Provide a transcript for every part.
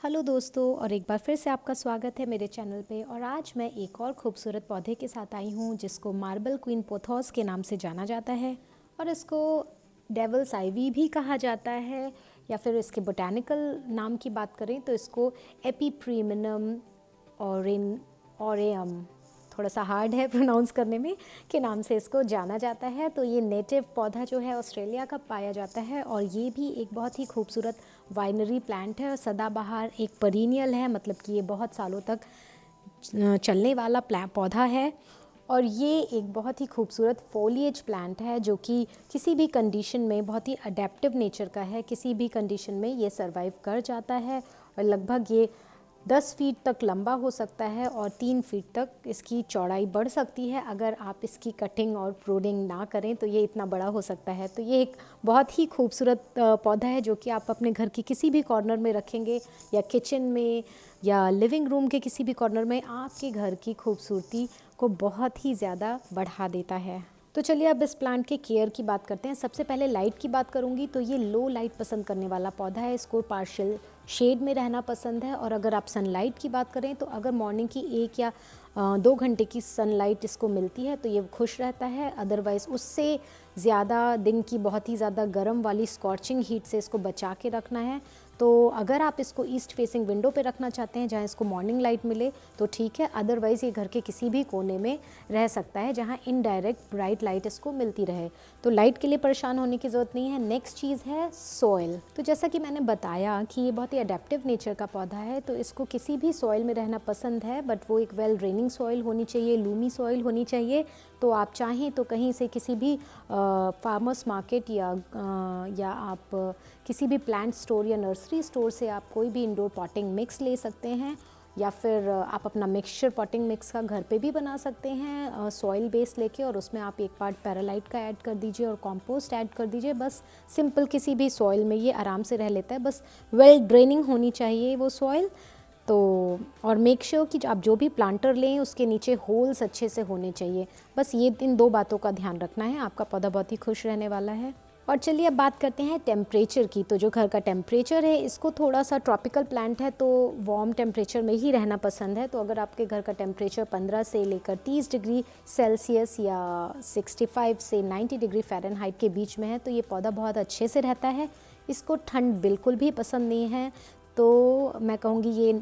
Hello दोस्तों, और एक बार फिर से आपका स्वागत है मेरे चैनल पे। और आज मैं एक और खूबसूरत पौधे के साथ आई हूँ जिसको मार्बल क्वीन पोथोस के नाम से जाना जाता है, और इसको डेविल्स आइवी भी कहा जाता है, या फिर इसके बोटैनिकल नाम की बात करें तो इसको एपीप्रीमिनम ऑरेयम, थोड़ा सा हार्ड है प्रोनाउंस करने में, के नाम से इसको जाना जाता है। तो ये नेटिव पौधा जो है ऑस्ट्रेलिया का पाया जाता है, और ये भी एक बहुत ही खूबसूरत वाइनरी प्लांट है और सदाबहार एक परीनियल है, मतलब कि ये बहुत सालों तक चलने वाला पौधा है। और ये एक बहुत ही खूबसूरत फोलिएज प्लांट है जो कि किसी भी कंडीशन में बहुत ही अडेप्टिव नेचर का है, किसी भी कंडीशन में ये सर्वाइव कर जाता है। और लगभग ये 10 फीट तक लंबा हो सकता है और 3 फीट तक इसकी चौड़ाई बढ़ सकती है। अगर आप इसकी कटिंग और प्रूनिंग ना करें तो ये इतना बड़ा हो सकता है। तो ये एक बहुत ही खूबसूरत पौधा है जो कि आप अपने घर की किसी भी कॉर्नर में रखेंगे, या किचन में, या लिविंग रूम के किसी भी कॉर्नर में, आपके घर की खूबसूरती को बहुत ही ज़्यादा बढ़ा देता है। तो चलिए अब इस प्लांट के केयर की बात करते हैं। सबसे पहले लाइट की बात करूंगी तो ये लो लाइट पसंद करने वाला पौधा है, इसको पार्शियल शेड में रहना पसंद है। और अगर आप सनलाइट की बात करें तो अगर मॉर्निंग की 1 या 2 घंटे की सनलाइट इसको मिलती है तो ये खुश रहता है। अदरवाइज़ उससे ज़्यादा दिन की बहुत ही ज़्यादा गर्म वाली स्कॉर्चिंग हीट से इसको बचा के रखना है। तो अगर आप इसको ईस्ट फेसिंग विंडो पे रखना चाहते हैं जहाँ इसको मॉर्निंग लाइट मिले तो ठीक है, अदरवाइज़ ये घर के किसी भी कोने में रह सकता है जहाँ इनडायरेक्ट ब्राइट लाइट इसको मिलती रहे। तो लाइट के लिए परेशान होने की ज़रूरत नहीं है। नेक्स्ट चीज़ है सॉइल। तो जैसा कि मैंने बताया कि ये बहुत ही अडेप्टिव नेचर का पौधा है, तो इसको किसी भी सॉइल में रहना पसंद है, बट वो एक वेल ड्रेनिंग सॉइल होनी चाहिए, लूमी सॉइल होनी चाहिए। तो आप चाहें तो कहीं से किसी भी फार्मर्स मार्केट या आप किसी भी प्लांट स्टोर या नर्सरी स्टोर से आप कोई भी इंडोर पॉटिंग मिक्स ले सकते हैं, या फिर आप अपना मिक्सचर पॉटिंग मिक्स का घर पे भी बना सकते हैं सॉइल बेस लेके, और उसमें आप एक पार्ट पैरालाइट का ऐड कर दीजिए और कंपोस्ट ऐड कर दीजिए। बस सिंपल किसी भी सॉइल में ये आराम से रह लेता है, बस वेल ड्रेनिंग होनी चाहिए वो सॉइल। तो और मेक श्योर कि आप जो भी प्लांटर लें उसके नीचे होल्स अच्छे से होने चाहिए। बस ये इन 2 बातों का ध्यान रखना है, आपका पौधा बहुत ही खुश रहने वाला है। और चलिए अब बात करते हैं टेम्परेचर की। तो जो घर का टेम्परेचर है, इसको थोड़ा सा ट्रॉपिकल प्लांट है तो वार्म टेम्परेचर में ही रहना पसंद है। तो अगर आपके घर का टेम्परेचर 15 से लेकर 30 डिग्री सेल्सियस या 65 से 90 डिग्री फ़ारेनहाइट के बीच में है तो ये पौधा बहुत अच्छे से रहता है। इसको ठंड बिल्कुल भी पसंद नहीं है, तो मैं कहूँगी ये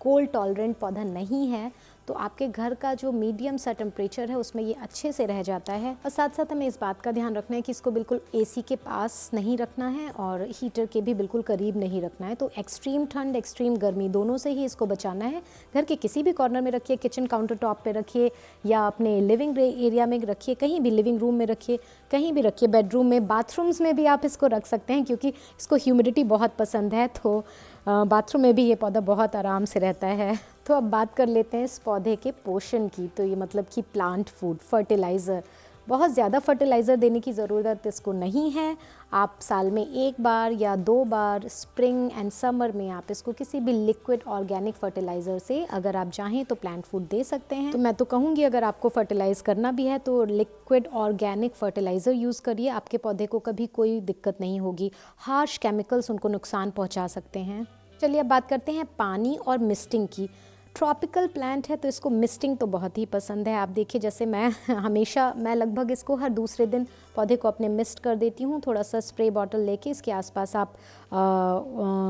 कोल्ड टॉलरेंट पौधा नहीं है। तो आपके घर का जो मीडियम सा टेम्परेचर है उसमें ये अच्छे से रह जाता है। और साथ साथ हमें इस बात का ध्यान रखना है कि इसको बिल्कुल एसी के पास नहीं रखना है और हीटर के भी बिल्कुल करीब नहीं रखना है। तो एक्सट्रीम ठंड, एक्सट्रीम गर्मी दोनों से ही इसको बचाना है। घर के किसी भी कॉर्नर में रखिए, किचन काउंटर टॉप पे रखिए, या अपने लिविंग एरिया में रखिए, कहीं भी लिविंग रूम में रखिए, कहीं भी रखिए, बेडरूम में, बाथरूम्स में भी आप इसको रख सकते हैं क्योंकि इसको ह्यूमिडिटी बहुत पसंद है। तो बाथरूम में भी ये पौधा बहुत आराम से रहता है। तो अब बात कर लेते हैं इस पौधे के पोषण की। तो ये मतलब कि प्लांट फूड, फर्टिलाइज़र, बहुत ज़्यादा फर्टिलाइज़र देने की ज़रूरत इसको नहीं है। आप साल में 1 बार या 2 बार स्प्रिंग एंड समर में आप इसको किसी भी लिक्विड ऑर्गेनिक फर्टिलाइज़र से अगर आप चाहें तो प्लांट फूड दे सकते हैं। तो मैं तो कहूँगी अगर आपको फर्टिलाइज़ करना भी है तो लिक्विड ऑर्गेनिक फर्टिलाइज़र यूज़ करिए, आपके पौधे को कभी कोई दिक्कत नहीं होगी। हार्श केमिकल्स उनको नुकसान पहुँचा सकते हैं। चलिए अब बात करते हैं पानी और मिस्टिंग की। ट्रॉपिकल प्लांट है तो इसको मिस्टिंग तो बहुत ही पसंद है। आप देखिए जैसे मैं लगभग इसको हर दूसरे दिन पौधे को अपने मिस्ट कर देती हूँ। थोड़ा सा स्प्रे बॉटल लेके इसके आसपास आप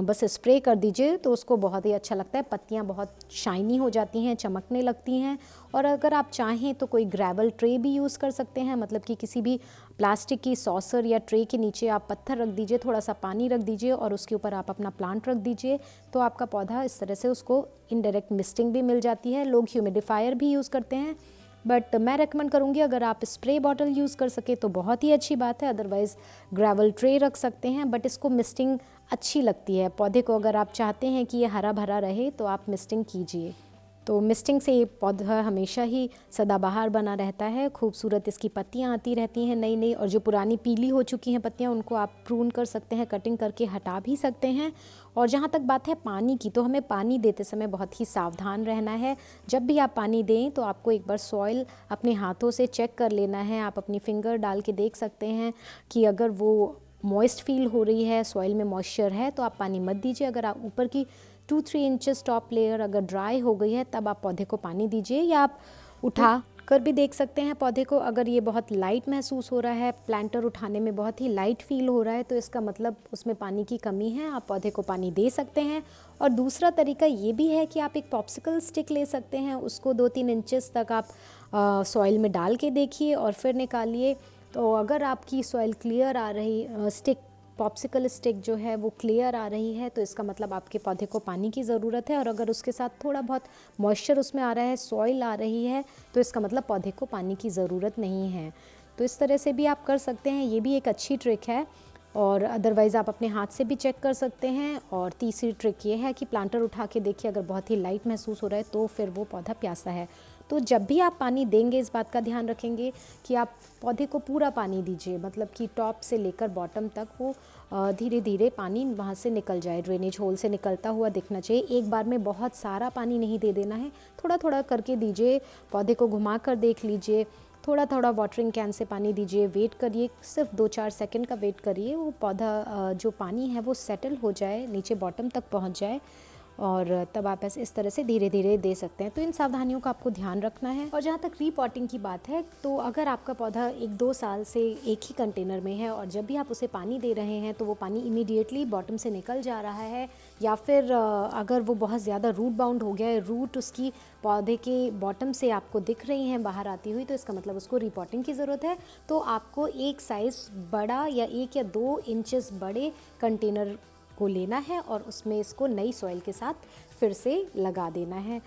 बस स्प्रे कर दीजिए तो उसको बहुत ही अच्छा लगता है। पत्तियाँ बहुत शाइनी हो जाती हैं, चमकने लगती हैं। और अगर आप चाहें तो कोई ग्रेवल ट्रे भी यूज़ कर सकते हैं, मतलब कि किसी भी प्लास्टिक की सॉसर या ट्रे के नीचे आप पत्थर रख दीजिए, थोड़ा सा पानी रख दीजिए और उसके ऊपर आप अपना प्लांट रख दीजिए। तो आपका पौधा इस तरह से उसको इनडायरेक्ट मिस्टिंग भी मिल जाती है। लोग ह्यूमिडिफायर भी यूज़ करते हैं, बट मैं रेकमेंड करूँगी अगर आप स्प्रे बॉटल यूज़ कर सके तो बहुत ही अच्छी बात है। अदरवाइज़ ग्रेवल ट्रे रख सकते हैं, बट इसको मिस्टिंग अच्छी लगती है पौधे को। अगर आप चाहते हैं कि ये हरा भरा रहे तो आप मिस्टिंग कीजिए। तो मिस्टिंग से ये पौधा हमेशा ही सदाबहार बना रहता है। खूबसूरत इसकी पत्तियां आती रहती हैं नई नई, और जो पुरानी पीली हो चुकी हैं पत्तियां उनको आप प्रून कर सकते हैं, कटिंग करके हटा भी सकते हैं। और जहाँ तक बात है पानी की, तो हमें पानी देते समय बहुत ही सावधान रहना है। जब भी आप पानी दें तो आपको एक बार सॉइल अपने हाथों से चेक कर लेना है। आप अपनी फिंगर डाल के देख सकते हैं कि अगर वो मॉइस्ट फील हो रही है, सॉइल में मॉइस्चर है, तो आप पानी मत दीजिए। अगर आप ऊपर की 2-3 इंचेस टॉप लेयर अगर ड्राई हो गई है तब आप पौधे को पानी दीजिए, या आप उठा कर भी देख सकते हैं पौधे को। अगर ये बहुत लाइट महसूस हो रहा है, प्लांटर उठाने में बहुत ही लाइट फील हो रहा है, तो इसका मतलब उसमें पानी की कमी है, आप पौधे को पानी दे सकते हैं। और दूसरा तरीका ये भी है कि आप एक पॉप्सिकल स्टिक ले सकते हैं, उसको 2-3 इंचेस तक आप सॉइल में डाल के देखिए और फिर निकालिए। तो अगर आपकी सॉइल क्लियर आ रही, स्टिक पॉप्सिकल स्टिक जो है वो क्लियर आ रही है, तो इसका मतलब आपके पौधे को पानी की ज़रूरत है। और अगर उसके साथ थोड़ा बहुत मॉइस्चर उसमें आ रहा है, सॉइल आ रही है, तो इसका मतलब पौधे को पानी की ज़रूरत नहीं है। तो इस तरह से भी आप कर सकते हैं, ये भी एक अच्छी ट्रिक है। और अदरवाइज़ आप अपने हाथ से भी चेक कर सकते हैं। और तीसरी ट्रिक ये है कि प्लांटर उठा के देखिए, अगर बहुत ही लाइट महसूस हो रहा है तो फिर वो पौधा प्यासा है। तो जब भी आप पानी देंगे इस बात का ध्यान रखेंगे कि आप पौधे को पूरा पानी दीजिए, मतलब कि टॉप से लेकर बॉटम तक वो धीरे धीरे पानी वहाँ से निकल जाए, ड्रेनेज होल से निकलता हुआ दिखना चाहिए। एक बार में बहुत सारा पानी नहीं दे देना है, थोड़ा थोड़ा करके दीजिए। पौधे को घुमा कर देख लीजिए, थोड़ा थोड़ा वाटरिंग कैन से पानी दीजिए, वेट करिए, सिर्फ 2-4 सेकंड का वेट करिए, वो पौधा जो पानी है वो सेटल हो जाए, नीचे बॉटम तक पहुंच जाए, और तब आप ऐसे इस तरह से धीरे धीरे दे सकते हैं। तो इन सावधानियों का आपको ध्यान रखना है। और जहाँ तक रीपॉटिंग की बात है, तो अगर आपका पौधा 1-2 साल से एक ही कंटेनर में है और जब भी आप उसे पानी दे रहे हैं तो वो पानी इमीडिएटली बॉटम से निकल जा रहा है, या फिर अगर वो बहुत ज़्यादा रूट बाउंड हो गया है, रूट उसकी पौधे के बॉटम से आपको दिख रही हैं बाहर आती हुई, तो इसका मतलब उसको रीपॉटिंग की ज़रूरत है। तो आपको एक साइज़ बड़ा या 1 या 2 इंचेस बड़े कंटेनर को लेना है और उसमें इसको नई सॉइल के साथ फिर से लगा देना है।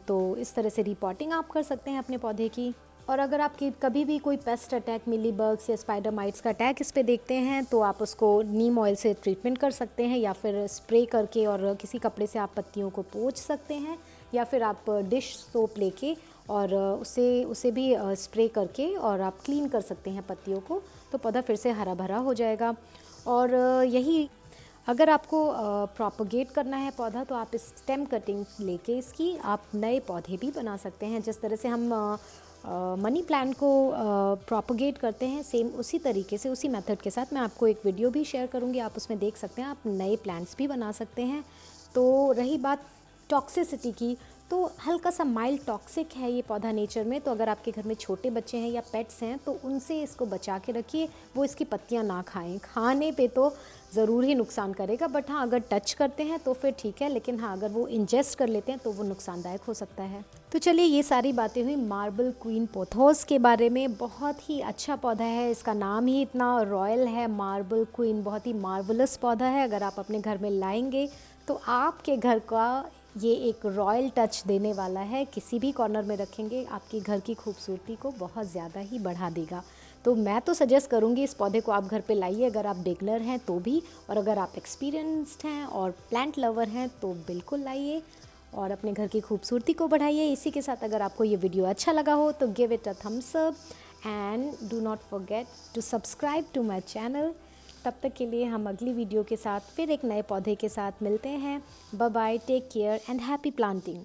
तो इस तरह से रिपोर्टिंग आप कर सकते हैं अपने पौधे की। और अगर आपकी कभी भी कोई पेस्ट अटैक, मिलीबग्स या स्पाइडर माइट्स का अटैक इस पे देखते हैं, तो आप उसको नीम ऑयल से ट्रीटमेंट कर सकते हैं, या फिर स्प्रे करके और किसी कपड़े से आप पत्तियों को पोंछ सकते हैं, या फिर आप डिश सोप लेके और उसे भी स्प्रे करके और आप क्लीन कर सकते हैं पत्तियों को, तो पौधा फिर से हरा भरा हो जाएगा। और यही अगर आपको प्रोपगेट करना है पौधा, तो आप स्टेम कटिंग लेके इसकी आप नए पौधे भी बना सकते हैं। जिस तरह से हम मनी प्लांट को प्रोपगेट करते हैं, सेम उसी तरीके से, उसी मेथड के साथ मैं आपको एक वीडियो भी शेयर करूंगी, आप उसमें देख सकते हैं, आप नए प्लांट्स भी बना सकते हैं। तो रही बात टॉक्सिसिटी की, तो हल्का सा माइल्ड टॉक्सिक है ये पौधा नेचर में, तो अगर आपके घर में छोटे बच्चे हैं या पेट्स हैं तो उनसे इसको बचा के रखिए, वो इसकी पत्तियां ना खाएं। खाने पे तो ज़रूर ही नुकसान करेगा, बट हाँ अगर टच करते हैं तो फिर ठीक है, लेकिन हाँ अगर वो इंजेस्ट कर लेते हैं तो वो नुकसानदायक हो सकता है। तो चलिए, ये सारी बातें हुई मार्बल क्वीन पोथोस के बारे में। बहुत ही अच्छा पौधा है, इसका नाम ही इतना रॉयल है, मार्बल क्वीन, बहुत ही मार्वलस पौधा है। अगर आप अपने घर में लाएंगे तो आपके घर का ये एक रॉयल टच देने वाला है। किसी भी कॉर्नर में रखेंगे, आपकी घर की खूबसूरती को बहुत ज़्यादा ही बढ़ा देगा। तो मैं तो सजेस्ट करूँगी इस पौधे को आप घर पे लाइए, अगर आप बिगनर हैं तो भी, और अगर आप एक्सपीरियंस्ड हैं और प्लांट लवर हैं तो बिल्कुल लाइए और अपने घर की खूबसूरती को बढ़ाइए। इसी के साथ अगर आपको ये वीडियो अच्छा लगा हो तो give it a thumbs up and do not forget to subscribe to my channel. तब तक के लिए हम अगली वीडियो के साथ फिर एक नए पौधे के साथ मिलते हैं। Bye bye, take care and happy planting.